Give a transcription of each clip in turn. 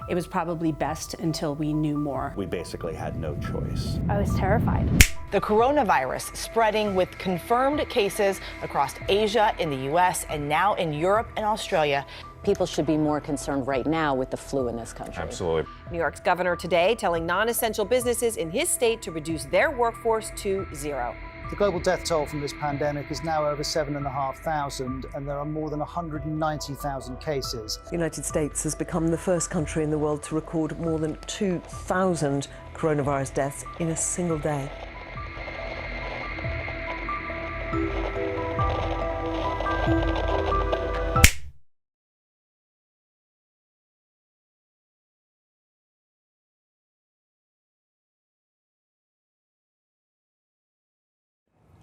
It was probably best until we knew more. We basically had no choice. I was terrified. The coronavirus spreading with confirmed cases across Asia, in the U.S., and now in Europe and Australia. People should be more concerned right now with the flu in this country. Absolutely. New York's governor today telling non-essential businesses in his state to reduce their workforce to 0. The global death toll from this pandemic is now over 7,500, and there are more than 190,000 cases. The United States has become the first country in the world to record more than 2,000 coronavirus deaths in a single day.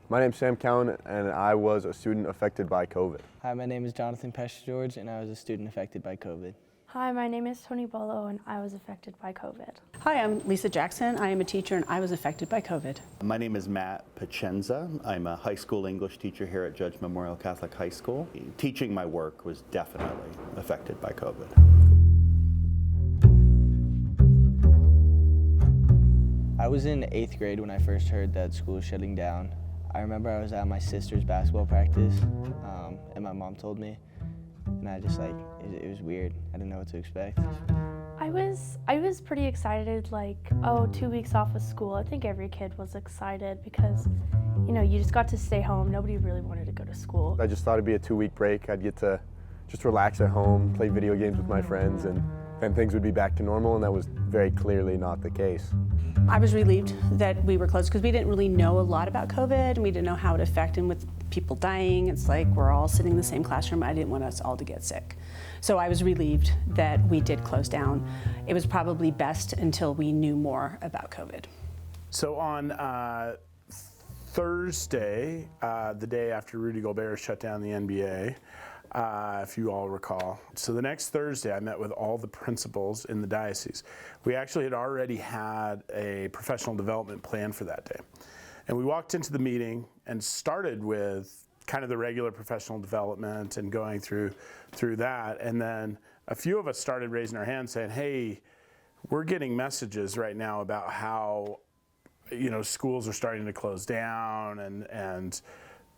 My name's Sam Cowan, and I was a student affected by COVID. Hi, my name is Jonathan Pesh-George, and I was a student affected by COVID. Hi, my name is Tony Bolo, and I was affected by COVID. Hi, I'm Lisa Jackson. I am a teacher, and I was affected by COVID. My name is Matt Pacenza. I'm a high school English teacher here at Judge Memorial Catholic High School. Teaching my work was definitely affected by COVID. I was in 8th grade when I first heard that school was shutting down. I remember I was at my sister's basketball practice, and my mom told me, and I just it was weird. I didn't know what to expect. I was pretty excited, like, oh, 2 weeks off of school. I think every kid was excited because, you know, you just got to stay home. Nobody really wanted to go to school. I just thought it'd be a 2-week break. I'd get to just relax at home, play video games with my friends, and then things would be back to normal, and that was very clearly not the case. I was relieved that we were closed because we didn't really know a lot about COVID, and we didn't know how it affected, and with people dying, it's like we're all sitting in the same classroom. I didn't want us all to get sick. So I was relieved that we did close down. It was probably best until we knew more about COVID. So on Thursday, the day after Rudy Gobert shut down the NBA, if you all recall. So the next Thursday, I met with all the principals in the diocese. We actually had already had a professional development plan for that day. And we walked into the meeting and started with kind of the regular professional development and going through that. And then a few of us started raising our hands saying, hey, we're getting messages right now about how, you know, schools are starting to close down and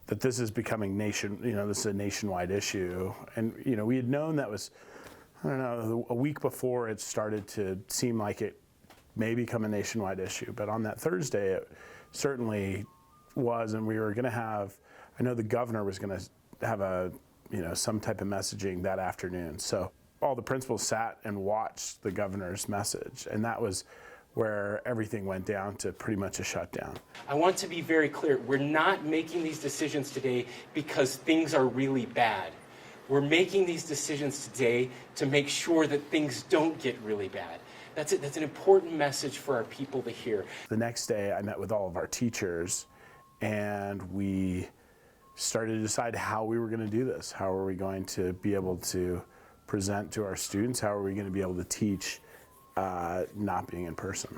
that this is becoming this is a nationwide issue. And, you know, we had known that was, I don't know, a week before it started to seem like it may become a nationwide issue. But on that Thursday, it certainly was, and we were gonna have, I know the governor was gonna have some type of messaging that afternoon. So all the principals sat and watched the governor's message, and that was where everything went down to pretty much a shutdown. I want to be very clear. We're not making these decisions today because things are really bad. We're making these decisions today to make sure that things don't get really bad. That's it. That's an important message for our people to hear. The next day, I met with all of our teachers, and we started to decide how we were going to do this. How are we going to be able to present to our students? How are we going to be able to teach not being in person?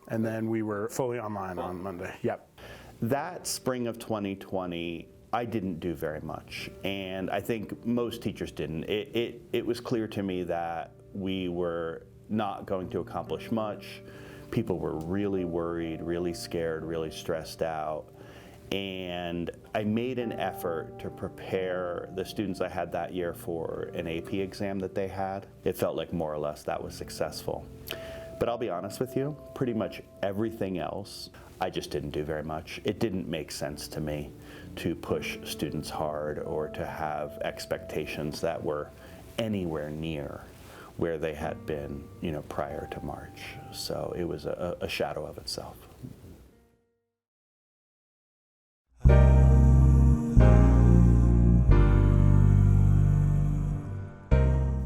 And then we were fully online on Monday. Yep. That spring of 2020, I didn't do very much, and I think most teachers didn't. It was clear to me that we were not going to accomplish much. People were really worried, really scared, really stressed out. And I made an effort to prepare the students I had that year for an AP exam that they had. It felt like more or less that was successful. But I'll be honest with you, pretty much everything else, I just didn't do very much. It didn't make sense to me to push students hard or to have expectations that were anywhere near where they had been, prior to March. So it was a shadow of itself.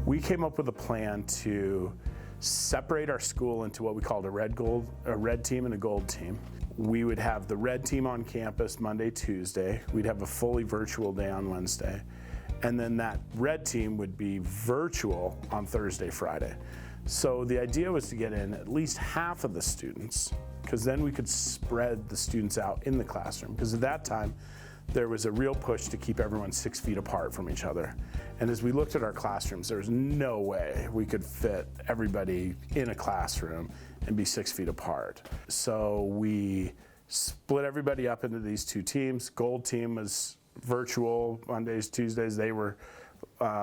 We came up with a plan to separate our school into what we called a red team and a gold team. We would have the red team on campus Monday, Tuesday. We'd have a fully virtual day on Wednesday. And then that red team would be virtual on Thursday, Friday. So the idea was to get in at least half of the students, because then we could spread the students out in the classroom. Because at that time, there was a real push to keep everyone 6 feet apart from each other. And as we looked at our classrooms, there was no way we could fit everybody in a classroom and be 6 feet apart. So we split everybody up into these two teams. Gold team was virtual Mondays, Tuesdays, they were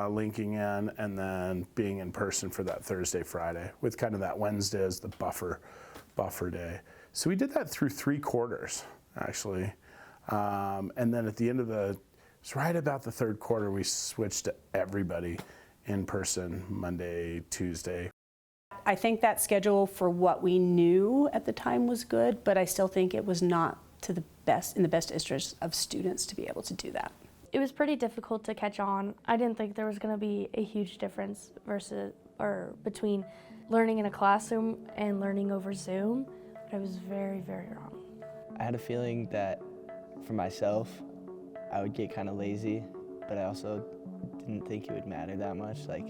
linking in, and then being in person for that Thursday, Friday, with kind of that Wednesday as the buffer day. So we did that through 3 quarters, actually. And then at the end of it's right about the 3rd quarter, we switched to everybody in person Monday, Tuesday. I think that schedule for what we knew at the time was good, but I still think it was not in the best interest of students to be able to do that. It was pretty difficult to catch on. I didn't think there was going to be a huge difference between learning in a classroom and learning over Zoom, but I was very, very wrong. I had a feeling that for myself, I would get kind of lazy, but I also didn't think it would matter that much. Like,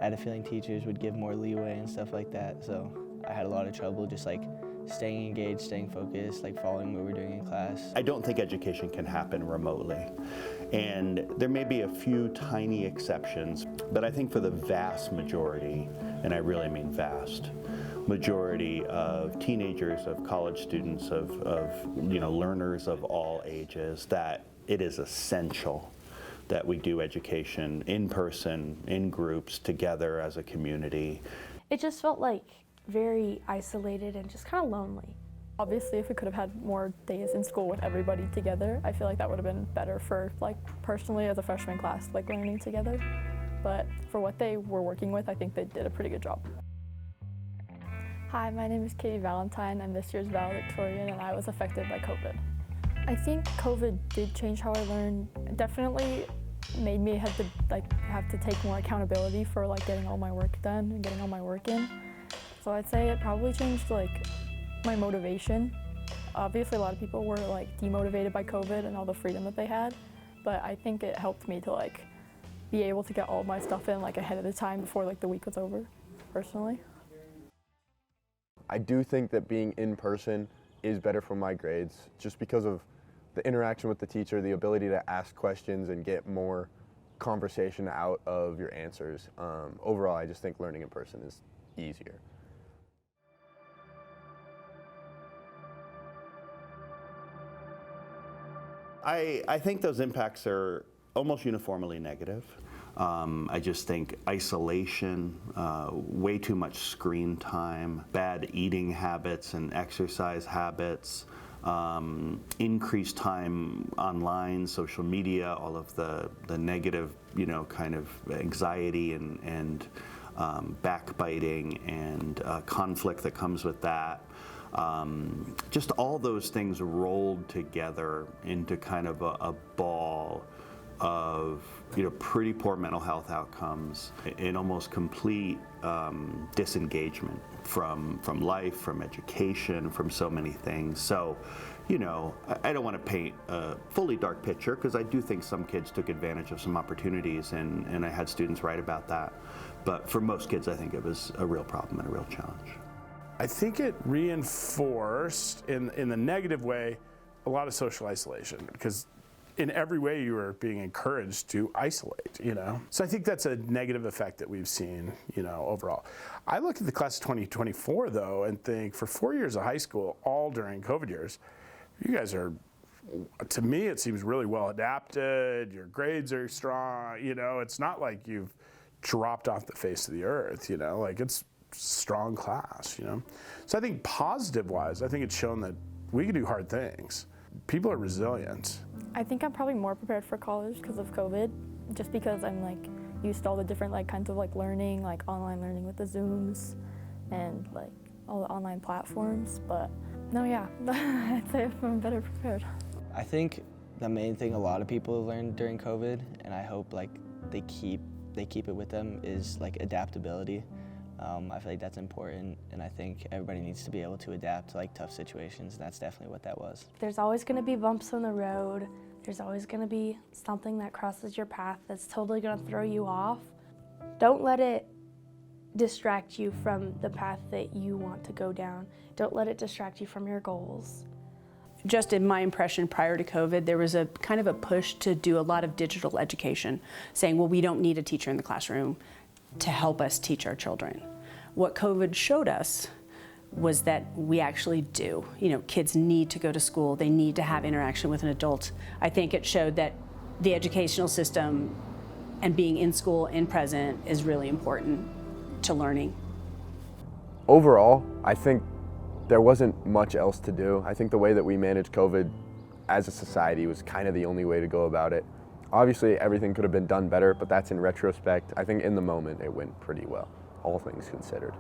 I had a feeling teachers would give more leeway and stuff like that, so I had a lot of trouble just like staying engaged, staying focused, like following what we're doing in class. I don't think education can happen remotely. And there may be a few tiny exceptions, but I think for the vast majority, and I really mean vast, majority of teenagers, of college students, of learners of all ages, that it is essential that we do education in person, in groups, together as a community. It just felt like very isolated and just kind of lonely. Obviously, if we could have had more days in school with everybody together, I feel like that would have been better for, like, personally as a freshman class, like learning together. But for what they were working with, I think they did a pretty good job. Hi, my name is Katie Valentine. I'm this year's valedictorian, and I was affected by COVID. I think COVID did change how I learned. It definitely made me have to take more accountability for getting all my work done and getting all my work in. So I'd say it probably changed my motivation. Obviously, a lot of people were demotivated by COVID and all the freedom that they had, but I think it helped me to be able to get all my stuff in ahead of the time before the week was over, personally. I do think that being in person is better for my grades, just because of the interaction with the teacher, the ability to ask questions and get more conversation out of your answers. Overall, I just think learning in person is easier. I think those impacts are almost uniformly negative. I just think isolation, way too much screen time, bad eating habits and exercise habits, increased time online, social media, all of the negative, kind of anxiety and backbiting and conflict that comes with that. Just all those things rolled together into kind of a ball of pretty poor mental health outcomes and almost complete disengagement from life, from education, from so many things. So, I don't want to paint a fully dark picture, because I do think some kids took advantage of some opportunities, and I had students write about that. But for most kids, I think it was a real problem and a real challenge. I think it reinforced, in the negative way, a lot of social isolation, because in every way you were being encouraged to isolate, So I think that's a negative effect that we've seen, overall. I look at the class of 2024, though, and think for 4 years of high school, all during COVID years, you guys are, to me, it seems really well adapted. Your grades are strong, It's not like you've dropped off the face of the earth, It's strong class, So I think positive-wise, I think it's shown that we can do hard things. People are resilient. I think I'm probably more prepared for college because of COVID, just because I'm used to all the different kinds of learning, online learning with the Zooms and all the online platforms. But no, yeah, I'd say I'm better prepared. I think the main thing a lot of people learned during COVID, and I hope they keep it with them, is adaptability. I feel like that's important, and I think everybody needs to be able to adapt to tough situations, and that's definitely what that was. There's always going to be bumps on the road. There's always going to be something that crosses your path that's totally going to throw you off. Don't let it distract you from the path that you want to go down. Don't let it distract you from your goals. just in my impression prior to COVID, there was a kind of a push to do a lot of digital education, saying, well, we don't need a teacher in the classroom to help us teach our children. What COVID showed us was that we actually do. You know, kids need to go to school. They need to have interaction with an adult. I think it showed that the educational system and being in school, in present, is really important to learning. Overall, I think there wasn't much else to do. I think the way that we managed COVID as a society was kind of the only way to go about it. Obviously, everything could have been done better, but that's in retrospect. I think in the moment, it went pretty well, all things considered.